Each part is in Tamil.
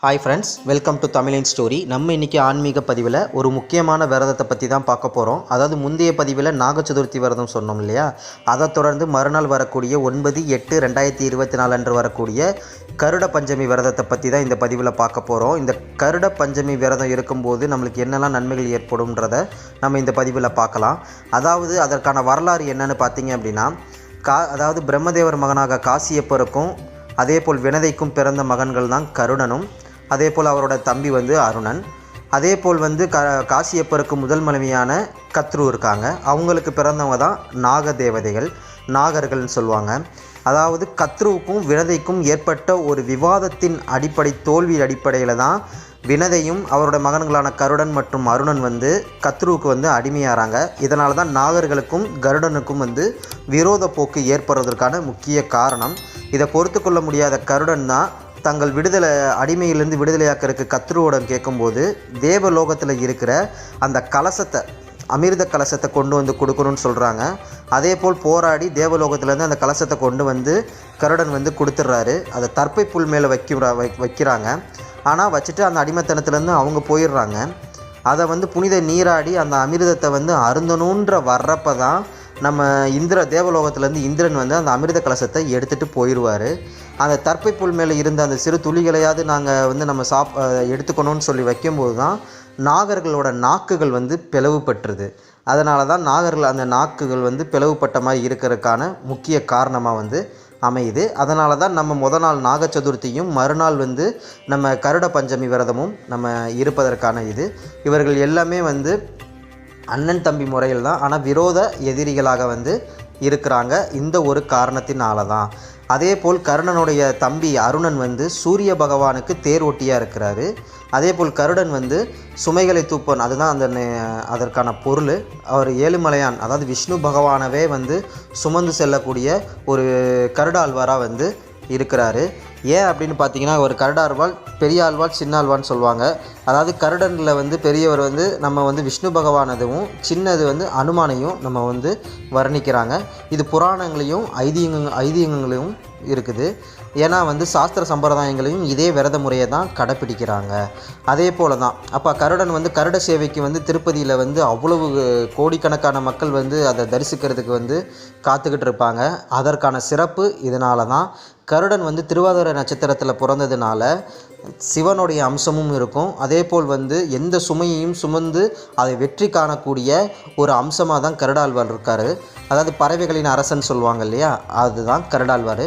ஹாய் ஃப்ரெண்ட்ஸ், வெல்கம் டு தமிழின் ஸ்டோரி. நம்ம இன்றைக்கி ஆன்மீக பதிவில் ஒரு முக்கியமான விரதத்தை பற்றி தான் பார்க்க போகிறோம். அதாவது முந்தைய பதிவில் நாகச்சதுர்த்தி விரதம் சொன்னோம் இல்லையா, அதை தொடர்ந்து மறுநாள் வரக்கூடிய 9/8/2024 அன்று வரக்கூடிய கருட பஞ்சமி விரதத்தை பற்றி தான் இந்த பதிவில் பார்க்க போகிறோம். இந்த கருட பஞ்சமி விரதம் இருக்கும்போது நம்மளுக்கு என்னெல்லாம் நன்மைகள் ஏற்படும்ன்றதை நம்ம இந்த பதிவில் பார்க்கலாம். அதாவது அதற்கான வரலாறு என்னென்னு பார்த்தீங்க அப்படின்னா, அதாவது பிரம்மதேவர் மகனாக காசியப்பருக்கும் அதேபோல் வினதைக்கும் பிறந்த மகன்கள் தான் கருடனும், அதேபோல் அவரோட தம்பி அருணன். அதேபோல் காசியப்பருக்கு முதல் மனைவியான கத்ரு இருக்காங்க. அவங்களுக்கு பிறந்தவங்க தான் நாக தேவதைகள், நாகர்கள்னு சொல்லுவாங்க. அதாவது கத்ருவுக்கும் வினதைக்கும் ஏற்பட்ட ஒரு விவாதத்தின் தோல்வி அடிப்படையில் தான் வினதையும் அவரோட மகன்களான கருடன் மற்றும் அருணன் கத்ருவுக்கு அடிமையாகிறாங்க. இதனால தான் நாகர்களுக்கும் கருடனுக்கும் விரோத போக்கு ஏற்படுறதற்கான முக்கிய காரணம். இதை பொறுத்து கொள்ள முடியாத கருடன் தான் தங்கள் அடிமையிலிருந்து விடுதலையாக்கிறதுக்கு கத்ருவோடம் கேட்கும்போது தேவலோகத்தில் இருக்கிற அந்த கலசத்தை, அமிர்த கலசத்தை கொண்டு கொடுக்கணும்னு சொல்கிறாங்க. அதே போல் போராடி தேவலோகத்திலேருந்து அந்த கலசத்தை கொண்டு கருடன் கொடுத்துட்றாரு. அதை தர்ப்பை புல் மேலே வைக்கிறாங்க. ஆனால் வச்சுட்டு அந்த அடிமைத்தனத்துலேருந்து அவங்க போயிடுறாங்க. அதை புனித நீராடி அந்த அமிர்தத்தை அருந்தணுன்ற வர்றப்ப தான் நம்ம தேவலோகத்திலேருந்து இந்திரன் அந்த அமிர்த கலசத்தை எடுத்துகிட்டு போயிடுவார். அந்த தர்ப்பை புல் மேலே இருந்த அந்த சிறு துளிகளையாவது நாங்கள் நம்ம எடுத்துக்கணும்னு சொல்லி வைக்கும்போது தான் நாகர்களோட நாக்குகள் பிளவுபட்டுருது. அதனால தான் நாகர்கள் அந்த நாக்குகள் பிளவுபட்ட மாதிரி இருக்கிறதுக்கான முக்கிய காரணமாக அமையுது. அதனால தான் நம்ம முதல் நாள் நாக சதுர்த்தியும் மறுநாள் நம்ம கருட பஞ்சமி விரதமும் நம்ம இருப்பதற்கான இது. இவர்கள் எல்லாமே அண்ணன் தம்பி முறையில் தான், ஆனால் விரோத எதிரிகளாக இருக்கிறாங்க. இந்த ஒரு காரணத்தினால தான். அதே போல் கருணனுடைய தம்பி அருணன் சூரிய பகவானுக்கு தேர் ஓட்டியாக இருக்கிறாரு. அதே போல் கருடன் சுமைகளை தூப்பன், அதுதான் அதற்கான பொருள். அவர் ஏழுமலையான், அதாவது விஷ்ணு பகவானவே சுமந்து செல்லக்கூடிய ஒரு கருடாழ்வாராக இருக்கிறாரு. ஏன் அப்படின்னு பார்த்தீங்கன்னா, ஒரு கருடாழ்வாள், பெரிய ஆழ்வாள், சின்ன ஆழ்வான்னு சொல்லுவாங்க. அதாவது கருடனில் பெரியவர் நம்ம விஷ்ணு பகவானதும், சின்னது அனுமானையும் நம்ம வர்ணிக்கிறாங்க. இது புராணங்களையும் ஐதீகங்களையும் இருக்குது. ஏன்னா சாஸ்திர சம்பிரதாயங்களையும் இதே விரத முறையை தான் கடைப்பிடிக்கிறாங்க. அதே போல் தான் அப்போ கருடன் கருட சேவைக்கு திருப்பதியில் அவ்வளவு கோடிக்கணக்கான மக்கள் அதை தரிசிக்கிறதுக்கு காத்துக்கிட்டு இருப்பாங்க. அதற்கான சிறப்பு இதனால தான். கருடன் திருவாதிரை நட்சத்திரத்தில் பிறந்ததுனால சிவனுடைய அம்சமும் இருக்கும். அதே போல் எந்த சுமையையும் சுமந்து அதை வெற்றி காணக்கூடிய ஒரு அம்சமாக தான் கருடாழ்வார் இருக்கார். அதாவது பறவைகளின் அரசன் சொல்லுவாங்க இல்லையா, அதுதான் கருடாழ்வார்.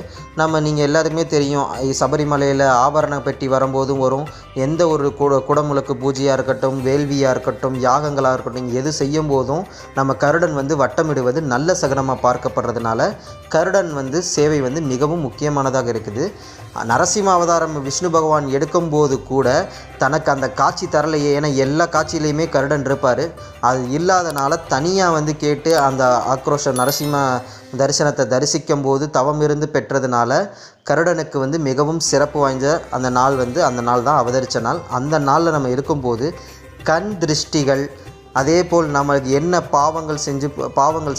நீங்கள் எல்லாருக்குமே தெரியும், சபரிமலையில் ஆபரண பெட்டி வரும்போதும் வரும். எந்த ஒரு குடமுழுக்கு பூஜையாக இருக்கட்டும், வேள்வியாக இருக்கட்டும், யாகங்களாக இருக்கட்டும், எது செய்யும் போதும் நம்ம கருடன் வட்டமிடுவது நல்ல சகனமாக பார்க்கப்படுறதுனால கருடன் சேவை மிகவும் முக்கியமானதாக இருக்குது. நரசிம்ம அவதாரம் விஷ்ணு பகவான் எடுக்கும்போது கூட தனக்கு அந்த காட்சி தரலையே. ஏன்னா எல்லா காட்சியிலையுமே கருடன் இருப்பார். அது இல்லாதனால தனியாக கேட்டு அந்த ஆக்ரோஷ நரசிம்ம தரிசனத்தை தரிசிக்கும் போது தவம் இருந்து பெற்றதுனால கருடனுக்கு மிகவும் சிறப்பு வாய்ந்த அந்த நாள் அந்த நாள் தான் அவதரித்த நாள். அந்த நாளில் நம்ம இருக்கும்போது கண் திருஷ்டிகள், அதே போல் நம்மளுக்கு என்ன பாவங்கள்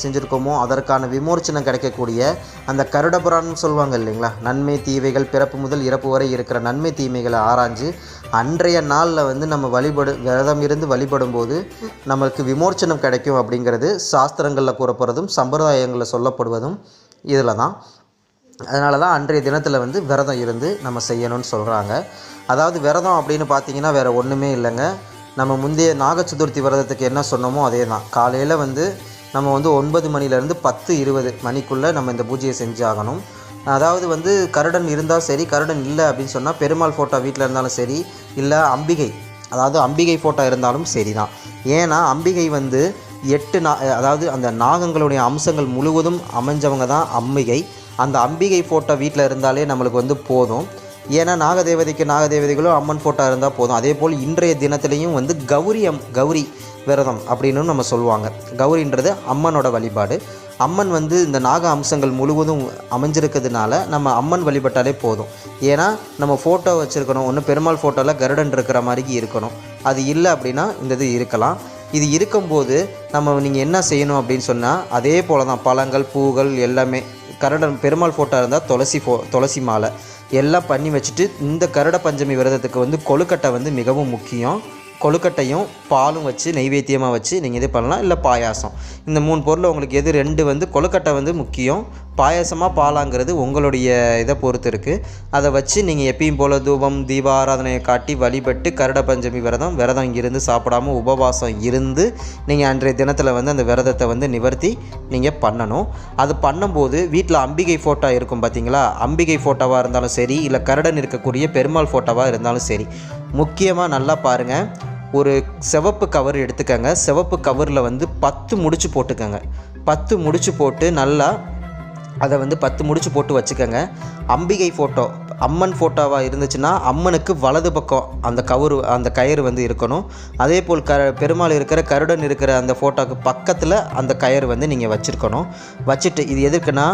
செஞ்சுருக்கோமோ அதற்கான விமோச்சனம் கிடைக்கக்கூடிய அந்த கருடபுராணம்னு சொல்லுவாங்க இல்லைங்களா, நன்மை தீமைகள், பிறப்பு முதல் இறப்பு வரை இருக்கிற நன்மை தீமைகளை ஆராய்ஞ்சு அன்றைய நாளில் நம்ம விரதம் இருந்து வழிபடும் போது நம்மளுக்கு விமோச்சனம் கிடைக்கும் அப்படிங்கிறது சாஸ்திரங்களில் கூறப்படுறதும் சம்பிரதாயங்களில் சொல்லப்படுவதும் இதில் தான். அதனால தான் அன்றைய தினத்தில் விரதம் இருந்து நம்ம செய்யணும்னு சொல்கிறாங்க. அதாவது விரதம் அப்படின்னு பார்த்தீங்கன்னா வேறு ஒன்றுமே இல்லைங்க. நம்ம முந்தைய நாக சதுர்த்தி விரதத்துக்கு என்ன சொன்னோமோ அதே தான். காலையில் நம்ம 9 மணிலேருந்து 10-20 மணிக்குள்ளே நம்ம இந்த பூஜையை செஞ்சாகணும். அதாவது கருடன் இருந்தால் சரி, கருடன் இல்லை அப்படின்னு சொன்னால் பெருமாள் ஃபோட்டோ வீட்டில் இருந்தாலும் சரி, இல்லை அம்பிகை, அதாவது அம்பிகை ஃபோட்டோ இருந்தாலும் சரி தான். ஏன்னா அம்பிகை 8 அதாவது அந்த நாகங்களுடைய அம்சங்கள் முழுவதும் அமைஞ்சவங்க தான் அம்பிகை. அந்த அம்பிகை ஃபோட்டோ வீட்டில் இருந்தாலே நம்மளுக்கு போதும். ஏன்னா நாகதேவதைகளும் அம்மன் ஃபோட்டோ இருந்தால் போதும். அதே போல் இன்றைய தினத்துலேயும் கௌரி விரதம் அப்படின்னு நம்ம சொல்லுவாங்க. கௌரின்றது அம்மனோட வழிபாடு. அம்மன் இந்த நாக அம்சங்கள் முழுவதும் அமைஞ்சிருக்கிறதுனால நம்ம அம்மன் வழிபட்டாலே போதும். ஏன்னா நம்ம ஃபோட்டோ வச்சுருக்கணும், ஒன்று பெருமாள் ஃபோட்டோவில் கருடன் இருக்கிற மாதிரி இருக்கணும். அது இல்லை அப்படின்னா இந்த இது இருக்கலாம். இது இருக்கும்போது நீங்கள் என்ன செய்யணும் அப்படின்னு சொன்னால், அதே போல் தான் பழங்கள், பூக்கள் எல்லாமே. கருடன் பெருமாள் ஃபோட்டோ இருந்தால் துளசி மாலை, எல்லாம் பண்ணி வச்சுட்டு இந்த கருட பஞ்சமி விரதத்துக்கு வந்து கொழுக்கட்டை வந்து மிகவும் முக்கியம். கொழுக்கட்டையும் பாலும் வச்சு நெய்வேத்தியமாக வச்சு நீங்கள் இது பண்ணலாம். இல்லை பாயாசம், இந்த 3 பொருள் உங்களுக்கு எது 2 வந்து கொழுக்கட்டை வந்து முக்கியம். பாயாசமாக பாலாங்கிறது உங்களுடைய இதை பொறுத்து இருக்குது. அதை வச்சு நீங்கள் எப்பயும் போல் தூபம் தீப ஆராதனையை காட்டி வழிபட்டு கருட பஞ்சமி விரதம் இருந்து சாப்பிடாமல் உபவாசம் இருந்து நீங்கள் அன்றைய தினத்தில் வந்து அந்த விரதத்தை வந்து நிவர்த்தி நீங்கள் பண்ணணும். அது பண்ணும்போது வீட்டில் அம்பிகை ஃபோட்டோ இருக்கும் பார்த்தீங்களா, அம்பிகை ஃபோட்டோவாக இருந்தாலும் சரி, இல்லை கருடன் இருக்கக்கூடிய பெருமாள் ஃபோட்டோவாக இருந்தாலும் சரி, முக்கியமாக நல்லா பாருங்கள். ஒரு சிவப்பு கவர் எடுத்துக்கங்க. சிவப்பு கவரில் வந்து 10 முடிச்சு போட்டுக்கங்க. 10 முடிச்சு போட்டு நல்லா அதை வந்து 10 முடிச்சு போட்டு வச்சுக்கோங்க. அம்பிகை ஃபோட்டோ, அம்மன் ஃபோட்டோவாக இருந்துச்சுன்னா அம்மனுக்கு வலது பக்கம் அந்த கயிறு வந்து இருக்கணும். அதே போல் பெருமாள் இருக்கிற கருடன் இருக்கிற அந்த ஃபோட்டோவுக்கு பக்கத்தில் அந்த கயிறு வந்து நீங்கள் வச்சுருக்கணும். வச்சுட்டு இது எதுக்குன்னா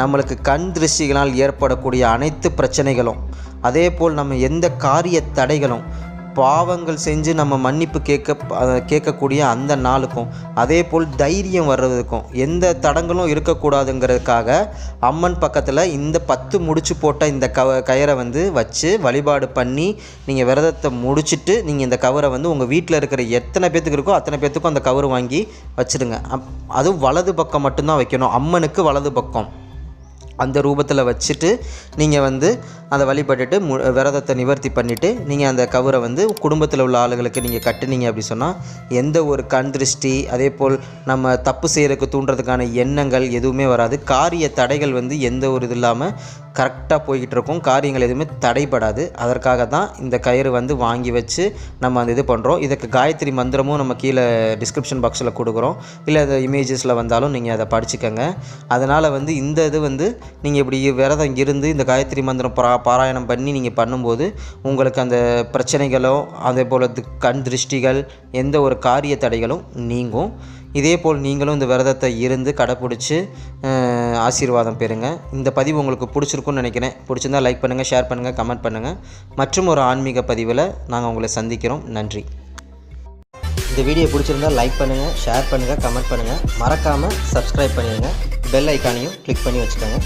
நம்மளுக்கு கண் திருஷ்டிகளால் ஏற்படக்கூடிய அனைத்து பிரச்சனைகளும், அதே போல் நம்ம எந்த காரிய தடைகளும், பாவங்கள் செஞ்சு நம்ம மன்னிப்பு கேட்கக்கூடிய அந்த நாளுக்கும், அதே போல் தைரியம் வர்றதுக்கும் எந்த தடங்களும் இருக்கக்கூடாதுங்கிறதுக்காக அம்மன் பக்கத்தில் இந்த 10 முடிச்சு போட்ட இந்த கயிறை வந்து வச்சு வழிபாடு பண்ணி நீங்கள் விரதத்தை முடிச்சுட்டு நீங்கள் இந்த கவரை வந்து உங்கள் வீட்டில் இருக்கிற எத்தனை பேத்துக்கு இருக்கோ அத்தனை பேத்துக்கும் அந்த கவர் வாங்கி வச்சுடுங்க. அதுவும் வலது பக்கம் மட்டும்தான் வைக்கணும். அம்மனுக்கு வலது பக்கம் அந்த ரூபத்தில் வச்சுட்டு நீங்கள் வந்து அதை வழிபட்டுட்டு விரதத்தை நிவர்த்தி பண்ணிவிட்டு நீங்கள் அந்த கவரை வந்து குடும்பத்தில் உள்ள ஆளுகளுக்கு நீங்கள் கட்டுனீங்க அப்படி சொன்னால் எந்த ஒரு கண் திருஷ்டி, அதே போல் நம்ம தப்பு செய்கிறதுக்கு தூண்டுறதுக்கான எண்ணங்கள் எதுவுமே வராது. காரிய தடைகள் வந்து எந்த ஒரு இது இல்லாமல் கரெக்டாக போய்கிட்டு இருக்கும். காரியங்கள் எதுவுமே தடைபடாது. அதற்காக தான் இந்த கயிறு வந்து வாங்கி வச்சு நம்ம அந்த இது பண்ணுறோம். இதுக்கு காயத்ரி மந்திரமும் நம்ம கீழே டிஸ்கிரிப்ஷன் பாக்ஸில் கொடுக்குறோம். இல்லை அந்த இமேஜஸில் வந்தாலும் நீங்கள் அதை படிச்சுக்கோங்க. அதனால் வந்து இந்த இது வந்து நீங்கள் இப்படி விரதம் இருந்து இந்த காயத்ரி மந்திரம் பாராயணம் பண்ணி நீங்கள் பண்ணும்போது உங்களுக்கு அந்த பிரச்சனைகளோ அதே போல் கண் திருஷ்டிகள் எந்த ஒரு காரிய தடைகளும் நீங்கும். இதே போல் நீங்களும் இந்த விரதத்தை இருந்து கடைப்பிடிச்சி ஆசீர்வாதம் பெறுங்க. இந்த பதிவு உங்களுக்கு பிடிச்சிருக்குன்னு நினைக்கிறேன். பிடிச்சிருந்தால் லைக் பண்ணுங்கள், ஷேர் பண்ணுங்கள், கமெண்ட் பண்ணுங்கள். மற்றும் ஒரு ஆன்மீக பதிவில் நாங்கள் உங்களை சந்திக்கிறோம். நன்றி. இந்த வீடியோ பிடிச்சிருந்தால் லைக் பண்ணுங்கள், ஷேர் பண்ணுங்கள், கமெண்ட் பண்ணுங்கள். மறக்காமல் சப்ஸ்கிரைப் பண்ணிடுங்க. பெல் ஐக்கானையும் கிளிக் பண்ணி வச்சுக்கோங்க.